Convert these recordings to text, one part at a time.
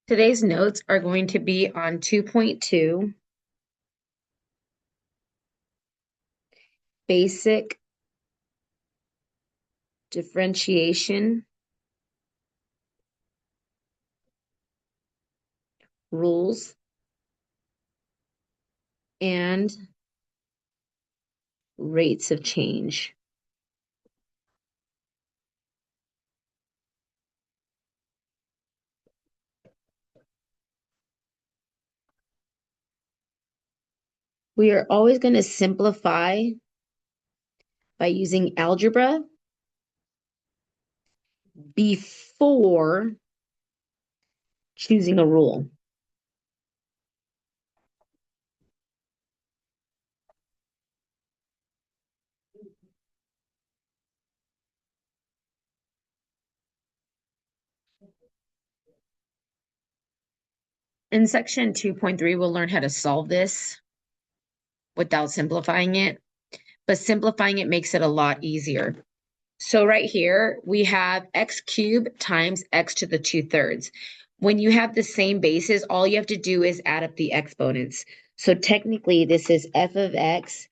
Today's notes are going to be on 2.2, basic differentiation rules and rates of change. We are always going to simplify by using algebra before choosing a rule. In section 2.3, we'll learn how to solve this without simplifying it, but simplifying it makes it a lot easier. So right here, we have x cubed times x to the 2/3. When you have the same bases, all you have to do is add up the exponents. So technically, this is f of x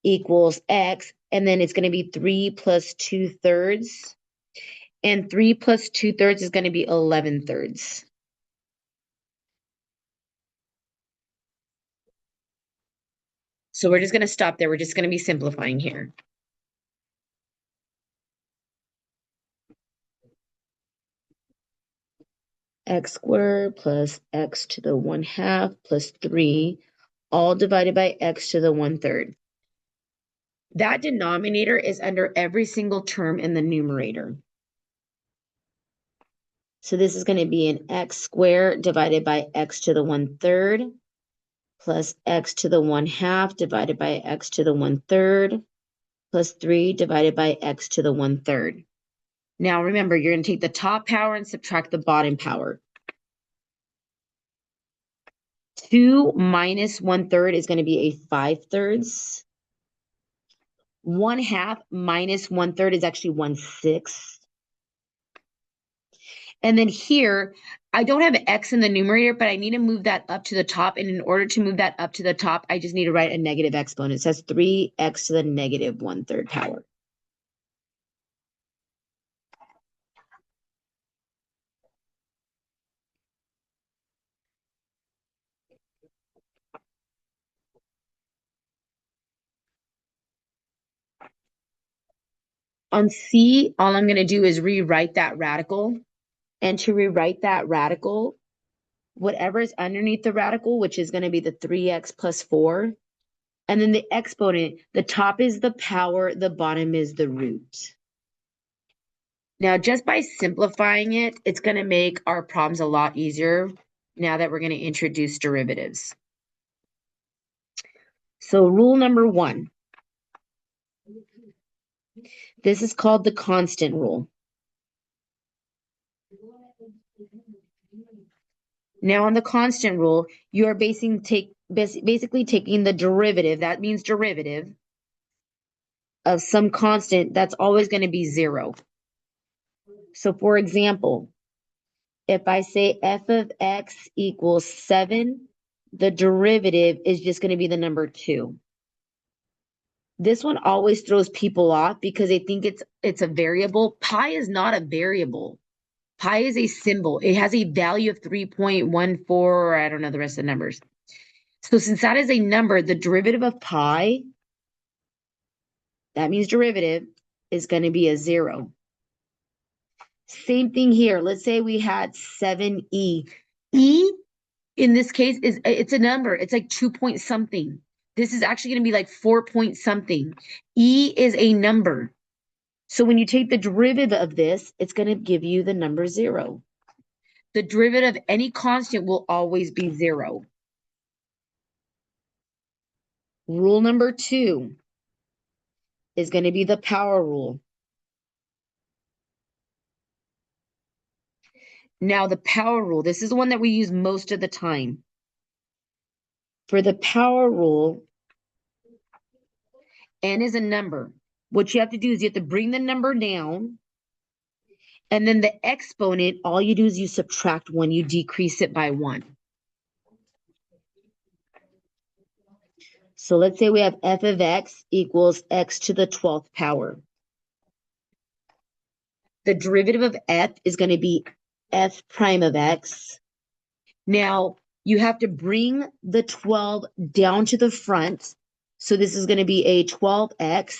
equals x, and then it's going to be 3 plus 2/3. And 3 plus 2/3 is going to be 11/3. So we're just going to stop there. We're just going to be simplifying here. X squared plus x to the 1/2 plus 3, all divided by x to the 1/3. That denominator is under every single term in the numerator. So this is going to be an x squared divided by x to the 1/3 plus x to the 1/2 divided by x to the 1/3 plus 3 divided by x to the 1/3. Now remember, you're going to take the top power and subtract the bottom power. 2 minus 1/3 is going to be a 5/3. 1/2 minus 1/3 is actually 1/6. And then here, I don't have x in the numerator, but I need to move that up to the top. And in order to move that up to the top, I just need to write a negative exponent. So that's 3x to the negative 1/3 power. On C, all I'm going to do is rewrite that radical. And to rewrite that radical, whatever is underneath the radical, which is going to be the 3x plus 4, and then the exponent, the top is the power, the bottom is the root. Now, just by simplifying it, it's going to make our problems a lot easier now that we're going to introduce derivatives. So rule number 1. This is called the constant rule. Now on the constant rule, you are basically taking the derivative, that means derivative, of some constant that's always going to be 0. So for example, if I say f of x equals 7, the derivative is just going to be the number 2. This one always throws people off because they think it's a variable. Pi is not a variable. Pi is a symbol. It has a value of 3.14, or I don't know the rest of the numbers. So since that is a number, the derivative of pi, that means derivative, is going to be a 0. Same thing here. Let's say we had 7e. E in this case it's a number. It's like 2 point something. This is actually going to be like 4 point something. E is a number. So when you take the derivative of this, it's going to give you the number 0. The derivative of any constant will always be 0. Rule number 2 is going to be the power rule. Now, the power rule, this is the one that we use most of the time. For the power rule, n is a number. What you have to do is you have to bring the number down, And then the exponent, all you do is you subtract 1, you decrease it by 1. So let's say we have f of x equals x to the 12th power. The derivative of f is going to be f prime of x. Now, you have to bring the 12 down to the front. So this is going to be a 12x.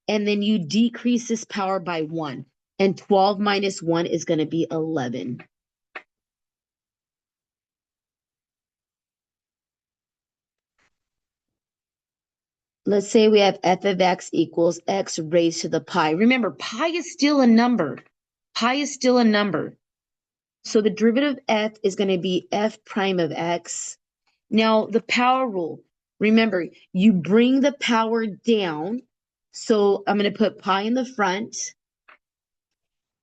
And then you decrease this power by 1. And 12 minus 1 is going to be 11. Let's say we have f of x equals x raised to the pi. Remember, pi is still a number. Pi is still a number. So the derivative of f is going to be f prime of x. Now, the power rule. Remember, you bring the power down. So I'm going to put pi in the front.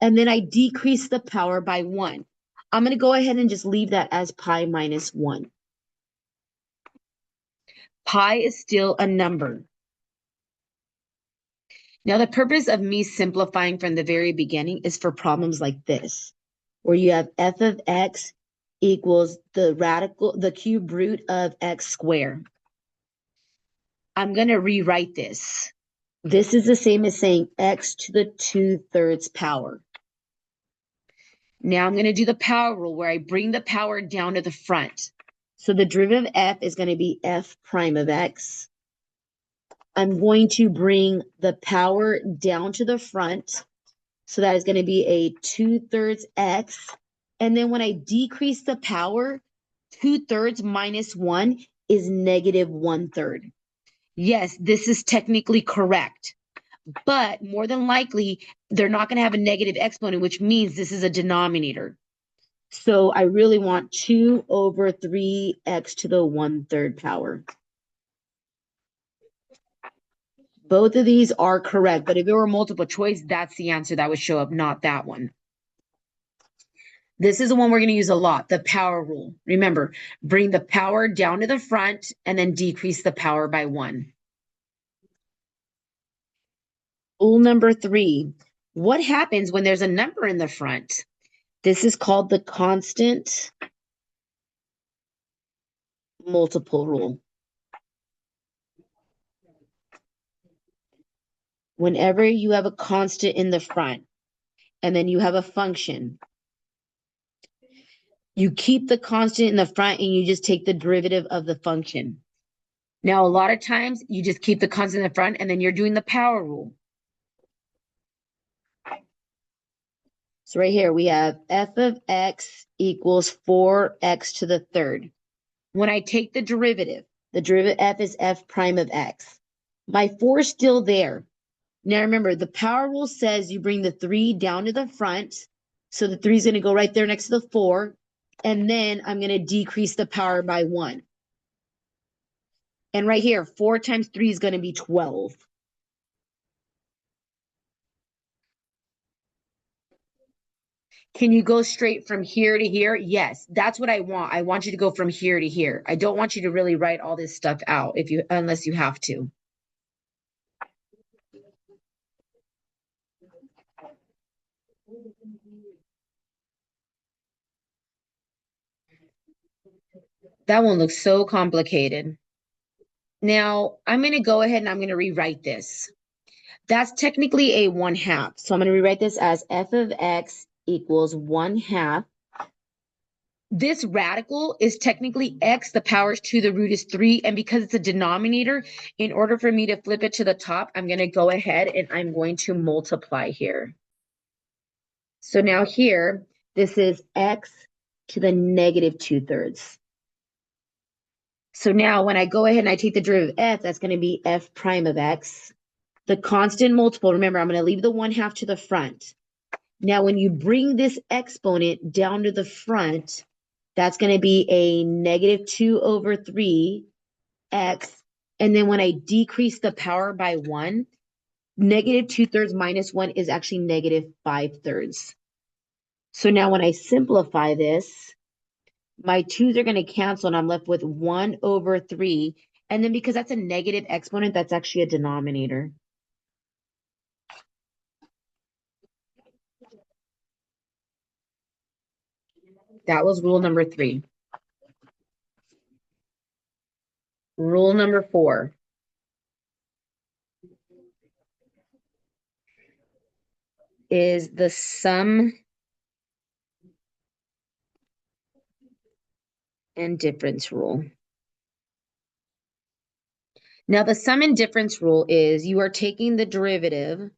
And then I decrease the power by 1. I'm going to go ahead and just leave that as pi minus 1. Pi is still a number. Now, the purpose of me simplifying from the very beginning is for problems like this, where you have f of x equals the cube root of x squared. I'm going to rewrite this. This is the same as saying x to the 2/3 power. Now I'm going to do the power rule where I bring the power down to the front. So the derivative of f is going to be f prime of x. I'm going to bring the power down to the front. So that is going to be a 2/3 x. And then when I decrease the power, 2/3 minus 1 is negative 1/3. Yes, this is technically correct. But more than likely, they're not going to have a negative exponent, which means this is a denominator. So I really want 2/3x to the 1/3 power. Both of these are correct, but if it were multiple choice, that's the answer that would show up, not that one. This is the one we're going to use a lot, the power rule. Remember, bring the power down to the front and then decrease the power by 1. Rule number 3, what happens when there's a number in the front? This is called the constant multiple rule. Whenever you have a constant in the front and then you have a function, you keep the constant in the front and you just take the derivative of the function. Now, a lot of times you just keep the constant in the front and then you're doing the power rule. So right here, we have f of x equals 4x to the 3rd. When I take the derivative f is f prime of x. My 4 is still there. Now remember, the power rule says you bring the 3 down to the front. So the 3 is going to go right there next to the 4. And then I'm going to decrease the power by 1. And right here, 4 times 3 is going to be 12. Can you go straight from here to here? Yes, that's what I want. I want you to go from here to here. I don't want you to really write all this stuff out unless you have to. That one looks so complicated. Now, I'm going to go ahead and I'm going to rewrite this. That's technically a 1/2. So I'm going to rewrite this as f of x equals 1/2. This radical is technically x, the power is 2, the root is 3. And because it's a denominator, in order for me to flip it to the top, I'm going to go ahead and I'm going to multiply here. So now here, this is x to the negative 2/3. So now when I go ahead and I take the derivative of f, that's going to be f prime of x. The constant multiple, remember, I'm going to leave the 1/2 to the front. Now, when you bring this exponent down to the front, that's going to be a negative 2/3x. And then when I decrease the power by 1, negative 2/3 minus 1 is actually negative 5/3. So now when I simplify this, my 2's are going to cancel and I'm left with 1/3. And then because that's a negative exponent, that's actually a denominator. That was rule number 3. Rule number 4 is the sum and difference rule. Now, the sum and difference rule is you are taking the derivative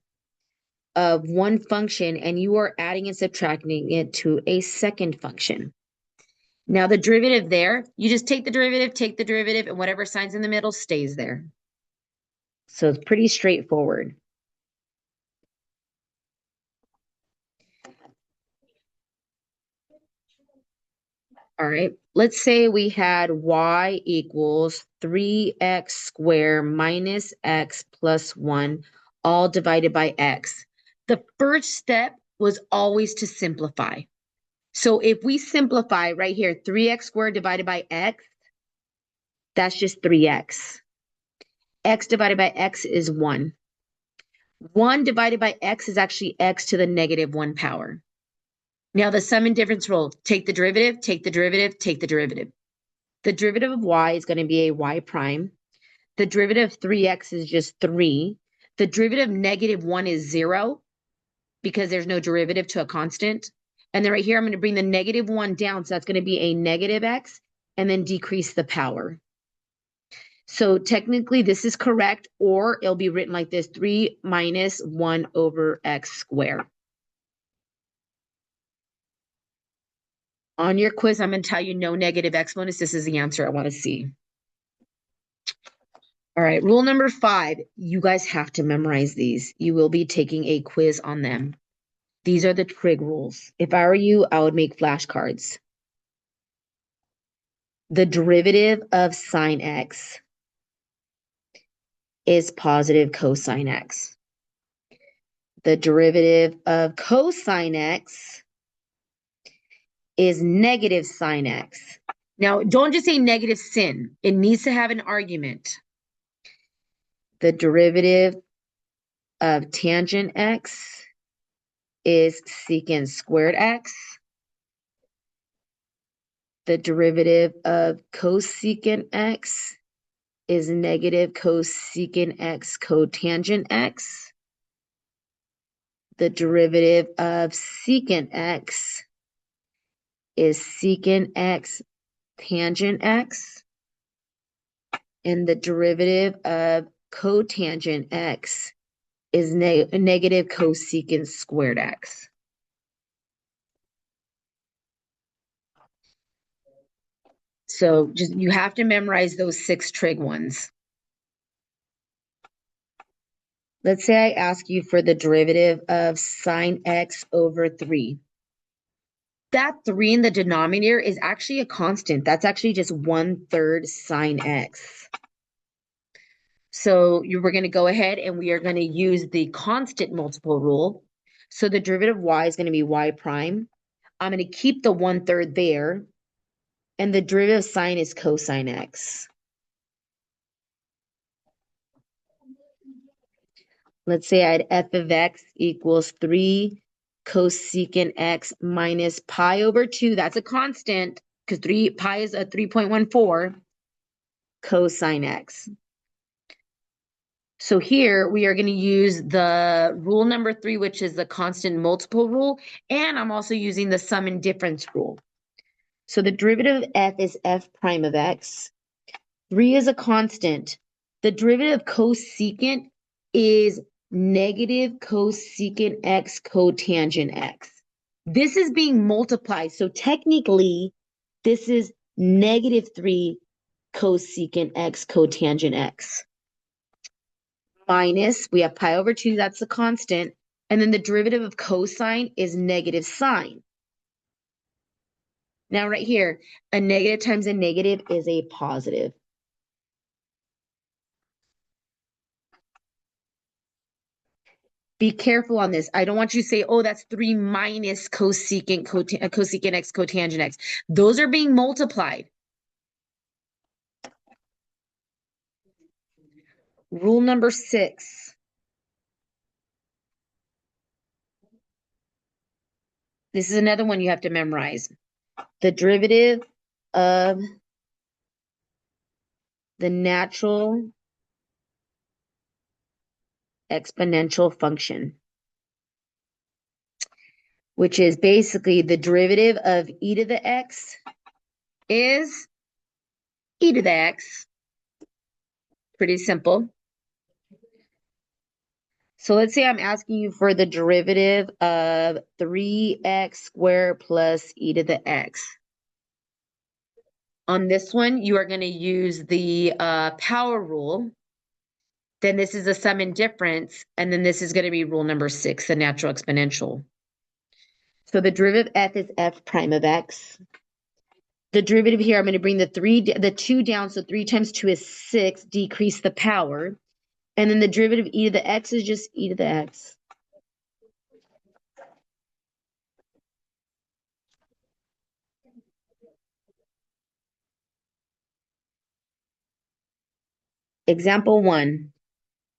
of one function and you are adding and subtracting it to a second function. Now, the derivative there, you just take the derivative, and whatever sign's in the middle stays there. So it's pretty straightforward. All right, let's say we had y equals 3x squared minus x plus 1, all divided by x. The first step was always to simplify. So if we simplify right here, 3x squared divided by x, that's just 3x. X divided by x is 1. 1 divided by x is actually x to the negative 1 power. Now the sum and difference rule, take the derivative, take the derivative, take the derivative. The derivative of y is going to be a y prime. The derivative of 3x is just 3. The derivative of negative 1 is 0 because there's no derivative to a constant. And then right here, I'm going to bring the negative 1 down. So that's going to be a negative x and then decrease the power. So technically this is correct, or it'll be written like this, 3 minus 1 over x squared. On your quiz, I'm going to tell you no negative exponents. This is the answer I want to see. All right, rule number 5. You guys have to memorize these. You will be taking a quiz on them. These are the trig rules. If I were you, I would make flashcards. The derivative of sine x is positive cosine x. The derivative of cosine x is negative sine x. Now, don't just say negative sin. It needs to have an argument. The derivative of tangent x is secant squared x. The derivative of cosecant x is negative cosecant x cotangent x. The derivative of secant x is secant x tangent x. And the derivative of cotangent x is negative cosecant squared x. So just you have to memorize those 6 trig ones. Let's say I ask you for the derivative of sine x over 3. That 3 in the denominator is actually a constant. That's actually just 1/3 sine x. So we're going to go ahead and we are going to use the constant multiple rule. So the derivative of y is going to be y prime. I'm going to keep the 1/3 there. And the derivative of sine is cosine x. Let's say I had f of x equals 3 cosecant x minus pi over 2. That's a constant because pi is a 3.14 cosine x. So here we are going to use the rule number 3, which is the constant multiple rule. And I'm also using the sum and difference rule. So the derivative of f is f prime of x. 3 is a constant. The derivative of cosecant is negative cosecant x cotangent x. This is being multiplied. So technically, this is negative 3 cosecant x cotangent x. Minus, we have pi over 2, that's the constant. And then the derivative of cosine is negative sine. Now right here, a negative times a negative is a positive. Be careful on this. I don't want you to say, oh, that's 3 minus cosecant x cotangent x. Those are being multiplied. Rule number 6. This is another one you have to memorize. the derivative of the natural exponential function, which is basically the derivative of e to the x is e to the x. Pretty simple. So let's say I'm asking you for the derivative of 3x squared plus e to the x. On this one, you are going to use the power rule. Then this is a sum and difference. And then this is going to be rule number 6, the natural exponential. So the derivative of f is f prime of x. The derivative here, I'm going to bring the 2 down. So 3 times 2 is 6, decrease the power. And then the derivative of e to the x is just e to the x. Example 1,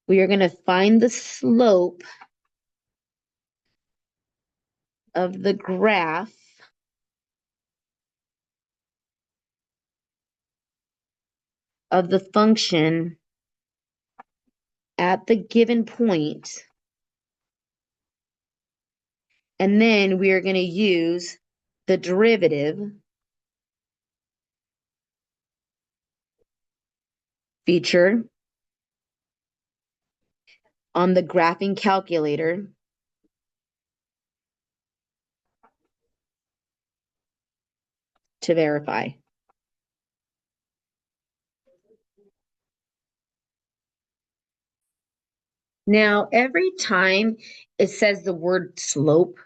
we are going to find the slope of the graph of the function at the given point. And then we are going to use the derivative feature on the graphing calculator to verify. Now, every time it says the word slope,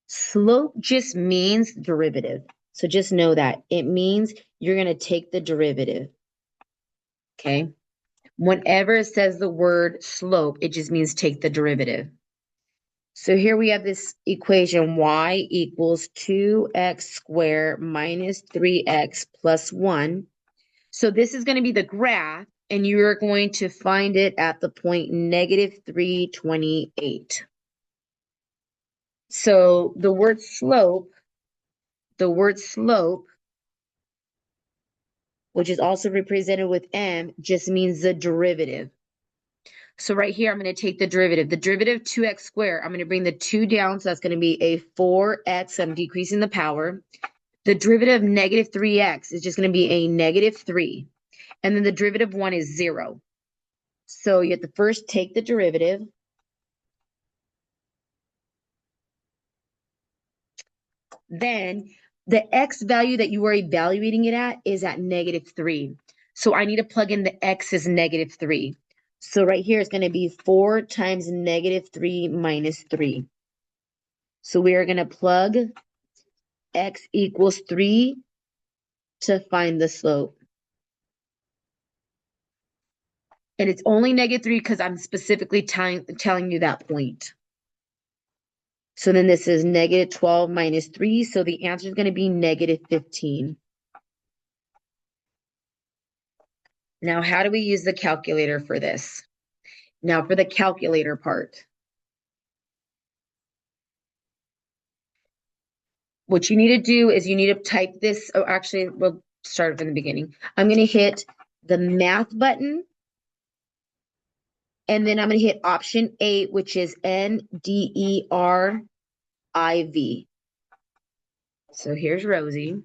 slope just means derivative. So just know that. It means you're going to take the derivative. Okay? Whenever it says the word slope, it just means take the derivative. So here we have this equation, y equals 2x squared minus 3x plus 1. So this is going to be the graph, and you're going to find it at the point negative 328. So the word slope, which is also represented with m, just means the derivative. So right here, I'm going to take the derivative. The derivative of 2x squared, I'm going to bring the 2 down, so that's going to be a 4x. I'm decreasing the power. The derivative of negative 3x is just going to be a negative 3. And then the derivative of 1 is 0. So you have to first take the derivative. Then the x value that you are evaluating it at is at negative 3. So I need to plug in the x as negative 3. So right here it's going to be 4 times negative 3 minus 3. So we are going to plug x equals 3 to find the slope. And it's only negative 3 because I'm specifically telling you that point. So then this is negative 12 minus 3. So the answer is going to be negative 15. Now, how do we use the calculator for this? Now, for the calculator part. What you need to do is you need to type this. Oh, actually, we'll start from the beginning. I'm going to hit the math button. And then I'm going to hit option 8, which is NDERIV. So here's Rosie.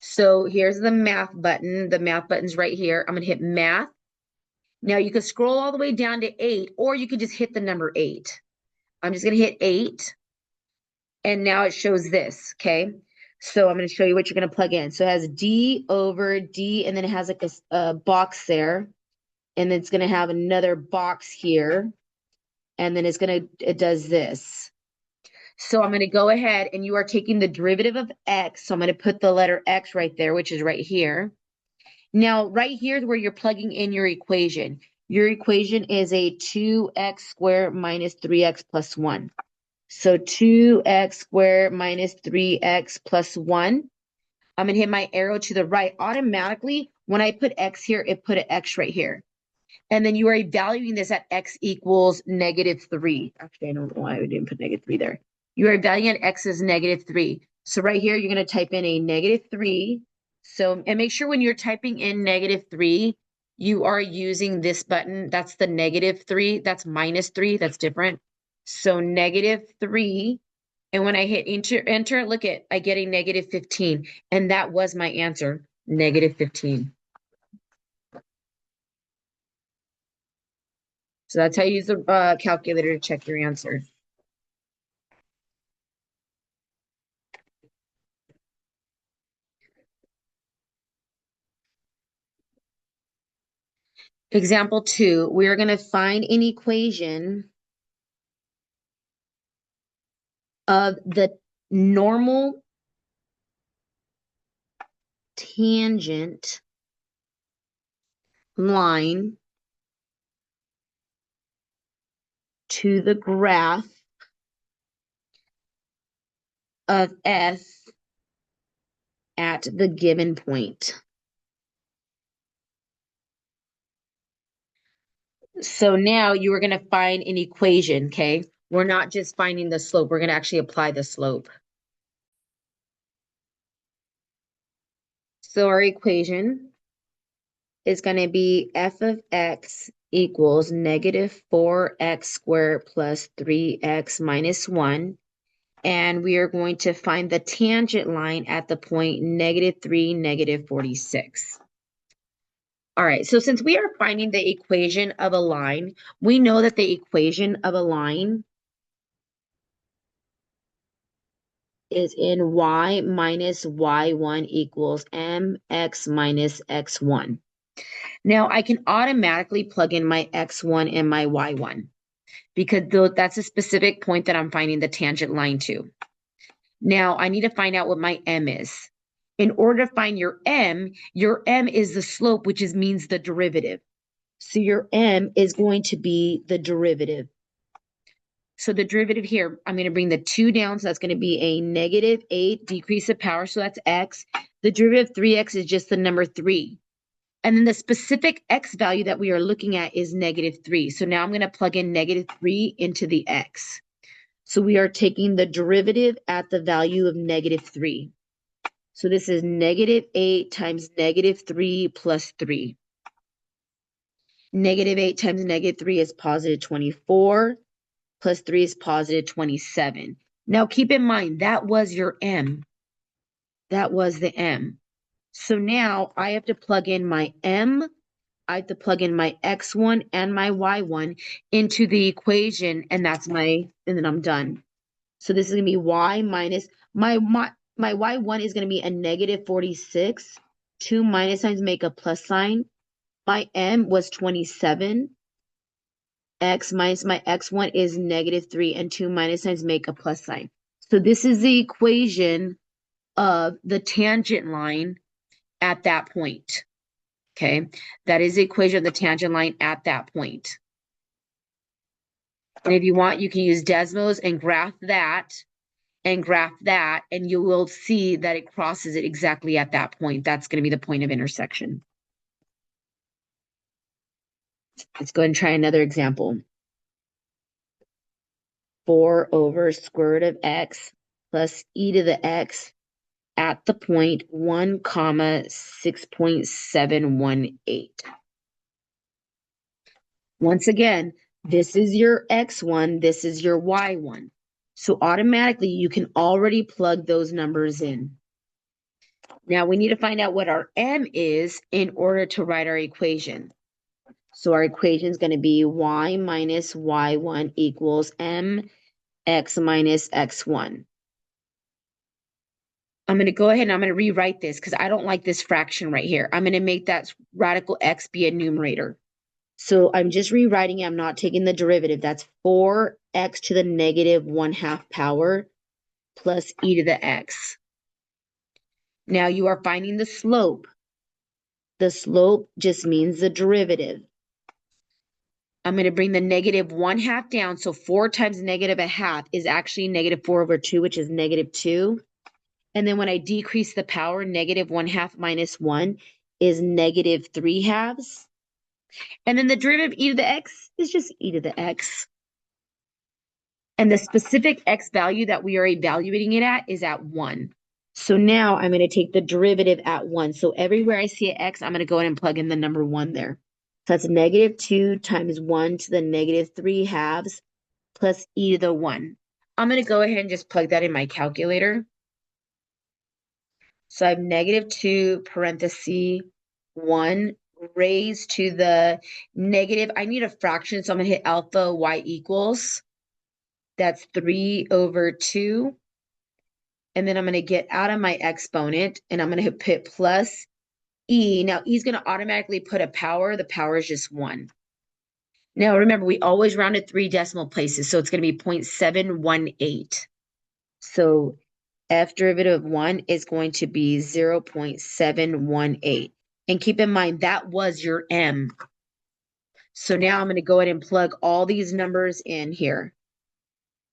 So here's the math button. The math button's right here. I'm going to hit math. Now you can scroll all the way down to 8, or you can just hit the number 8. I'm just going to hit 8. And now it shows this, okay? So I'm going to show you what you're going to plug in. So it has D over D, and then it has like a box there. And then it's going to have another box here. And then it does this. So I'm going to go ahead, and you are taking the derivative of x. So I'm going to put the letter x right there, which is right here. Now, right here is where you're plugging in your equation. Your equation is a 2x squared minus 3x plus 1. So 2x squared minus 3x plus 1. I'm going to hit my arrow to the right. Automatically, when I put x here, it put an x right here. And then you are evaluating this at x equals negative 3. Actually, I don't know why I didn't put negative 3 there. You are evaluating x as -3. So right here, you're going to type in a -3. So, and make sure when you're typing in -3, you are using this button. That's the -3. That's -3. That's different. So -3. And when I hit enter, look at, I get a -15. And that was my answer, -15. So that's how you use the calculator to check your answer. Example 2, we are going to find an equation of the normal tangent line to the graph of f at the given point. So now you are going to find an equation, okay? We're not just finding the slope, we're going to actually apply the slope. So our equation is going to be f of x equals -4x squared plus 3x minus 1. And we are going to find the tangent line at the point -3, -46. All right, so since we are finding the equation of a line, we know that the equation of a line is in y minus y1 equals mx minus x1. Now I can automatically plug in my x1 and my y1 because that's a specific point that I'm finding the tangent line to. Now I need to find out what my m is. In order to find your m is the slope, which means the derivative. So your m is going to be the derivative. So the derivative here, I'm going to bring the 2 down. So that's going to be a -8 decrease of power. So that's x. The derivative of 3x is just the number 3. And then the specific x value that we are looking at is -3. So now I'm going to plug in -3 into the x. So we are taking the derivative at the value of -3. So this is -8 times -3 plus 3. -8 times -3 is +24. Plus 3 is +27. Now keep in mind, that was your m. That was the m. So now I have to plug in my m. I have to plug in my x1 and my y1 into the equation, and and then I'm done. So this is going to be y minus, my y1 is going to be a -46. 2 minus signs make a plus sign. My m was 27. X minus my x1 is -3, and 2 minus signs make a plus sign. So this is the equation of the tangent line at that point. Okay, that is the equation of the tangent line at that point. And if you want, you can use Desmos and graph that, and you will see that it crosses it exactly at that point. That's going to be the point of intersection. Let's go ahead and try another example. 4 over square root of x plus e to the x at the point 1, 6.718. Once again, this is your x1, this is your y1. So automatically you can already plug those numbers in. Now we need to find out what our m is in order to write our equation. So our equation is going to be y minus y1 equals mx minus x1. I'm going to go ahead and I'm going to rewrite this because I don't like this fraction right here. I'm going to make that radical x be a numerator. So I'm just rewriting it. I'm not taking the derivative. That's 4x to the -1/2 power plus e to the x. Now you are finding the slope. The slope just means the derivative. I'm going to bring the -1/2 down. So 4 times -1/2 is actually -4/2, which is -2. And then when I decrease the power, -1/2 minus 1 is -3/2. And then the derivative of e to the x is just e to the x. And the specific x value that we are evaluating it at is at 1. So now I'm going to take the derivative at 1. So everywhere I see an x, I'm going to go ahead and plug in the number 1 there. So that's negative 2 times 1 to the negative 3 halves plus e to the 1. I'm going to go ahead and just plug that in my calculator. So I have negative 2 parenthesis 1 raised to the negative. I need a fraction, so I'm going to hit alpha y equals. That's 3 over 2. And then I'm going to get out of my exponent, and I'm going to put plus e. Now, e is going to automatically put a power. The power is just 1. Now, remember, we always rounded 3 decimal places, so it's going to be 0.718. So f derivative of 1 is going to be 0.718. And keep in mind, that was your m. So now I'm going to go ahead and plug all these numbers in here.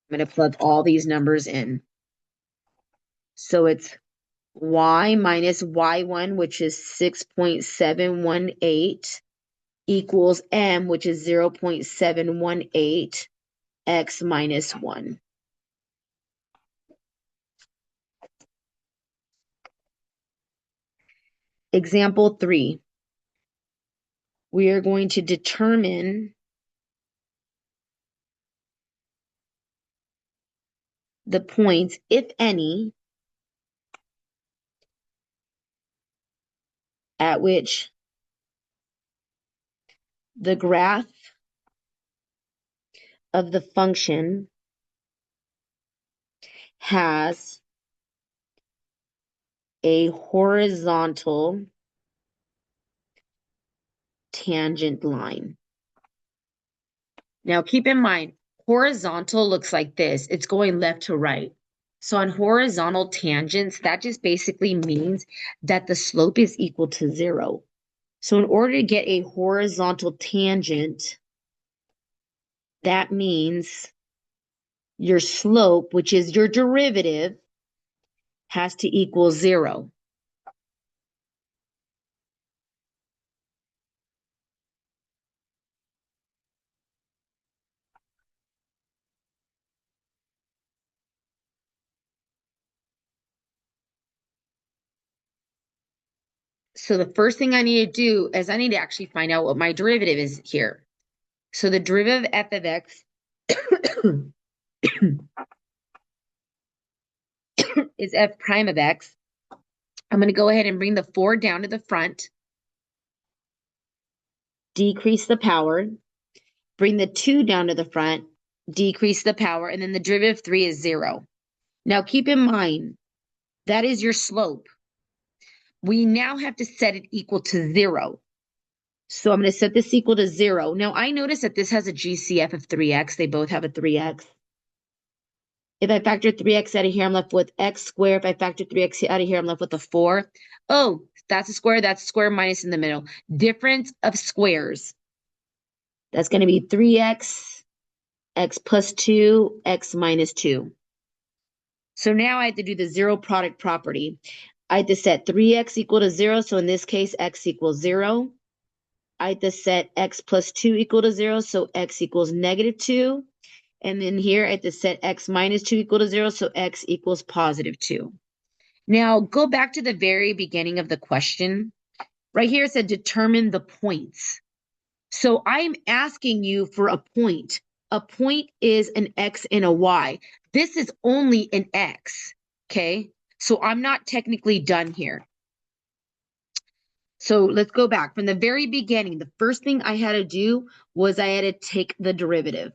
I'm going to plug all these numbers in. So it's y minus y1, which is 6.718, equals m, which is 0.718, x minus 1. Example 3. We are going to determine the points, if any, at which the graph of the function has a horizontal tangent line. Now keep in mind, horizontal looks like this. It's going left to right. So on horizontal tangents, that just basically means that the slope is equal to 0. So in order to get a horizontal tangent, that means your slope, which is your derivative, has to equal 0. So the first thing I need to do is I need to actually find out what my derivative is here. So the derivative of f of x is f prime of x. I'm going to go ahead and bring the 4 down to the front, decrease the power, bring the 2 down to the front, decrease the power, and then the derivative of 3 is 0. Now keep in mind, that is your slope. We now have to set it equal to 0. So I'm going to set this equal to 0. Now I notice that this has a GCF of 3x. They both have a 3x. If I factor 3x out of here, I'm left with x squared. If I factor 3x out of here, I'm left with a 4. Oh, that's a square minus in the middle. Difference of squares. That's going to be 3x, x plus 2, x minus 2. So now I have to do the 0 product property. I have to set 3x equal to 0. So in this case, x equals 0. I have to set x plus 2 equal to 0. So x equals negative 2. And then here I have to set x minus 2 equal to 0, so x equals positive 2. Now, go back to the very beginning of the question. Right here it said determine the points. So I'm asking you for a point. A point is an x and a y. This is only an x, okay? So I'm not technically done here. So let's go back. From the very beginning, the first thing I had to do was I had to take the derivative.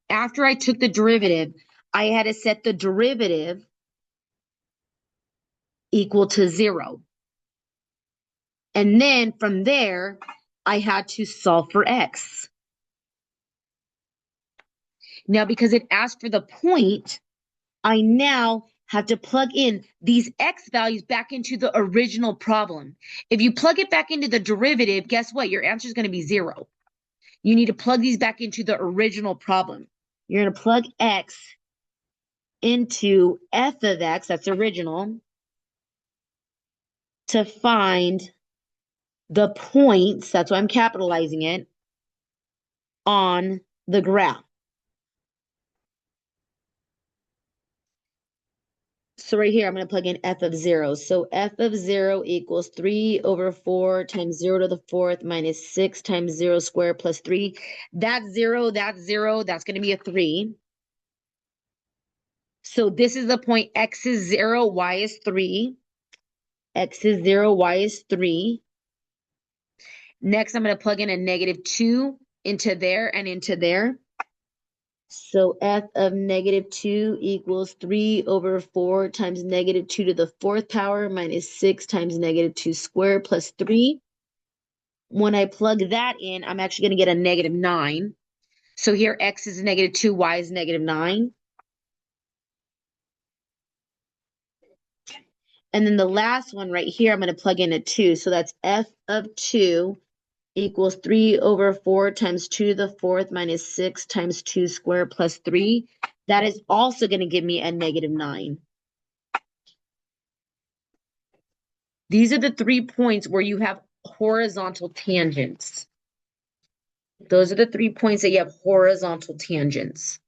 After I took the derivative, I had to set the derivative equal to 0. And then from there, I had to solve for x. Now, because it asked for the point, I now have to plug in these x values back into the original problem. If you plug it back into the derivative, guess what? Your answer is going to be 0. You need to plug these back into the original problem. You're going to plug x into f of x, that's original, to find the points, that's why I'm capitalizing it, on the graph. So right here, I'm going to plug in f of 0. So f of 0 equals 3 over 4 times 0 to the fourth minus 6 times 0 squared plus 3. That's 0, that's 0, that's going to be a 3. So this is the point x is 0, y is 3. X is 0, y is 3. Next, I'm going to plug in a negative 2 into there and into there. So f of negative 2 equals 3 over 4 times negative 2 to the fourth power minus 6 times negative 2 squared plus 3. When I plug that in, I'm actually going to get a negative 9. So here x is negative 2, y is negative 9. And then the last one right here, I'm going to plug in a 2. So that's f of 2 equals 3 over 4 times 2 to the fourth minus 6 times 2 squared plus 3. That is also going to give me a negative 9. These are the 3 points where you have horizontal tangents. Those are the 3 points that you have horizontal tangents.